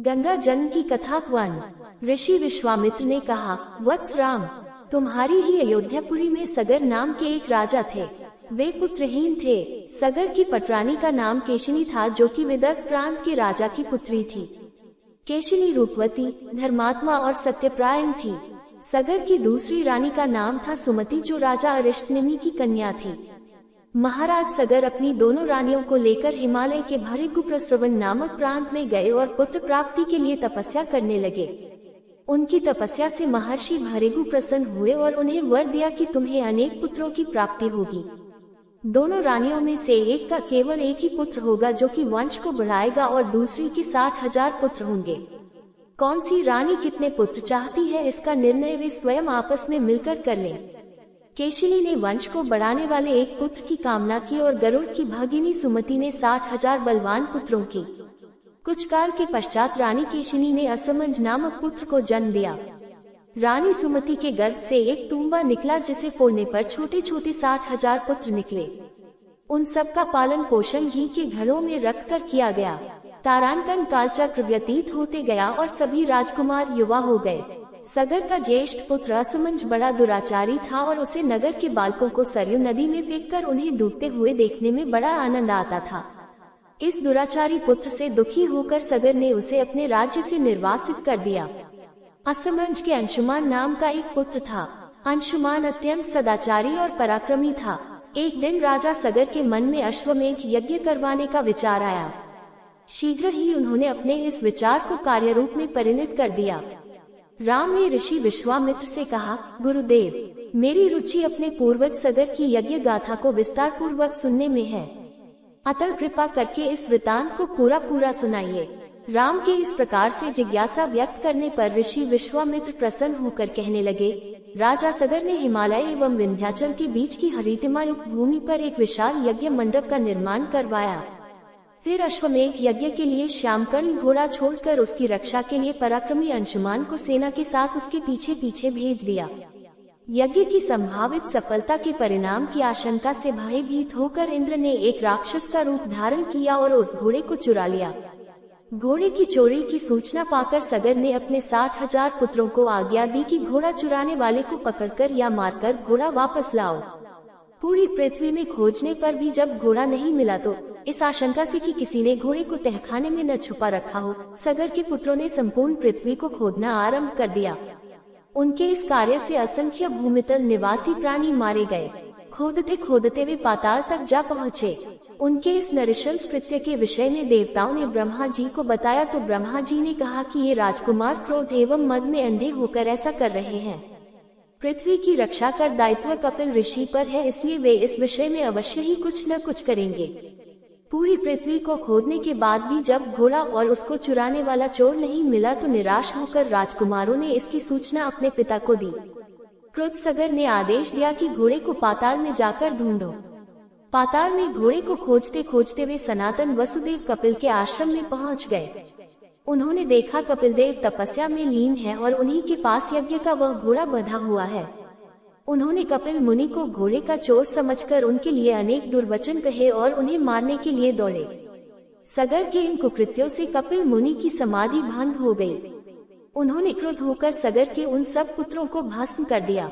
गंगा जन्म की कथा 1। ऋषि विश्वामित्र ने कहा, वत्स राम, तुम्हारी ही अयोध्यापुरी में सगर नाम के एक राजा थे। वे पुत्रहीन थे। सगर की पटरानी का नाम केशिनी था, जो कि विदर्भ प्रांत के राजा की पुत्री थी। केशिनी रूपवती, धर्मात्मा और सत्यप्रायण थी। सगर की दूसरी रानी का नाम था सुमति, जो राजा अरिष्टनेमि की कन्या थी। महाराज सगर अपनी दोनों रानियों को लेकर हिमालय के भृगुप्रस्रवण नामक प्रांत में गए और पुत्र प्राप्ति के लिए तपस्या करने लगे। उनकी तपस्या से महर्षि भृगु प्रसन्न हुए और उन्हें वर दिया कि तुम्हें अनेक पुत्रों की प्राप्ति होगी। दोनों रानियों में से एक का केवल एक ही पुत्र होगा, जो कि वंश को बढ़ाएगा, और दूसरी के 60,000 पुत्र होंगे। कौन सी रानी कितने पुत्र चाहती है, इसका निर्णय वे स्वयं आपस में मिलकर कर लें। केशिनी ने वंश को बढ़ाने वाले एक पुत्र की कामना की और गरुड़ की भगिनी सुमति ने 60,000 बलवान पुत्रों की। कुछ काल के पश्चात रानी केशिनी ने असमंज नामक पुत्र को जन्म दिया। रानी सुमति के गर्भ से एक तुंबा निकला, जिसे फोड़ने पर छोटे छोटे 60,000 पुत्र निकले। उन सब का पालन पोषण घी के घड़ों में रखकर किया गया। तारांकन कालचक्र व्यतीत होते गया और सभी राजकुमार युवा हो गए। सगर का ज्येष्ठ पुत्र असमंज बड़ा दुराचारी था और उसे नगर के बालकों को सरयू नदी में फेंककर उन्हें डूबते हुए देखने में बड़ा आनंद आता था। इस दुराचारी पुत्र से दुखी होकर सगर ने उसे अपने राज्य से निर्वासित कर दिया। असमंज के अंशुमान नाम का एक पुत्र था। अंशुमान अत्यंत सदाचारी और पराक्रमी था। एक दिन राजा सगर के मन में अश्वमेध यज्ञ करवाने का विचार आया। शीघ्र ही उन्होंने अपने इस विचार को कार्यरूप में परिणत कर दिया। राम ने ऋषि विश्वामित्र से कहा, गुरुदेव, मेरी रुचि अपने पूर्वज सगर की यज्ञ गाथा को विस्तार पूर्वक सुनने में है। अतः कृपा करके इस वृतांत को पूरा सुनाइए। राम के इस प्रकार से जिज्ञासा व्यक्त करने पर ऋषि विश्वामित्र प्रसन्न होकर कहने लगे, राजा सगर ने हिमालय एवं विंध्याचल के बीच की हरितिमायुक्त भूमि पर एक विशाल यज्ञ मंडप का निर्माण करवाया। फिर अश्वमेध यज्ञ के लिए श्यामकर्ण घोड़ा छोड़कर उसकी रक्षा के लिए पराक्रमी अंशुमान को सेना के साथ उसके पीछे पीछे भेज दिया। यज्ञ की संभावित सफलता के परिणाम की आशंका से भयभीत होकर इंद्र ने एक राक्षस का रूप धारण किया और उस घोड़े को चुरा लिया। घोड़े की चोरी की सूचना पाकर सगर ने अपने 60,000 पुत्रों को आज्ञा दी कि घोड़ा चुराने वाले को पकड़कर या मारकर घोड़ा वापस लाओ। पूरी पृथ्वी में खोजने पर भी जब घोड़ा नहीं मिला तो इस आशंका से कि किसी ने घोड़े को तहखाने में न छुपा रखा हो, सगर के पुत्रों ने संपूर्ण पृथ्वी को खोदना आरंभ कर दिया। उनके इस कार्य से असंख्य भूमितल निवासी प्राणी मारे गए। खोदते खोदते वे पाताल तक जा पहुँचे। उनके इस नृशंस कृत्य के विषय में देवताओं ने ब्रह्मा जी को बताया तो ब्रह्मा जी ने कहा कि ये राजकुमार क्रोध एवं मद में अंधे होकर ऐसा कर रहे हैं। पृथ्वी की रक्षा कर दायित्व कपिल ऋषि पर है, इसलिए वे इस विषय में अवश्य ही कुछ न कुछ करेंगे। पूरी पृथ्वी को खोदने के बाद भी जब घोड़ा और उसको चुराने वाला चोर नहीं मिला तो निराश होकर राजकुमारों ने इसकी सूचना अपने पिता को दी। क्रुद्ध सगर ने आदेश दिया कि घोड़े को पाताल में जाकर ढूंढो। पाताल में घोड़े को खोजते खोजते वे सनातन वसुदेव कपिल के आश्रम में पहुंच गए। उन्होंने देखा कपिल देव तपस्या में लीन है और उन्हीं के पास यज्ञ का वह घोड़ा बंधा हुआ है। उन्होंने कपिल मुनि को घोड़े का चोर समझकर उनके लिए अनेक दुर्वचन कहे और उन्हें मारने के लिए दौड़े। सगर के इन कुकृत्यों से कपिल मुनि की समाधि भंग हो गई। उन्होंने क्रुद्ध होकर सगर के उन सब पुत्रों को भस्म कर दिया।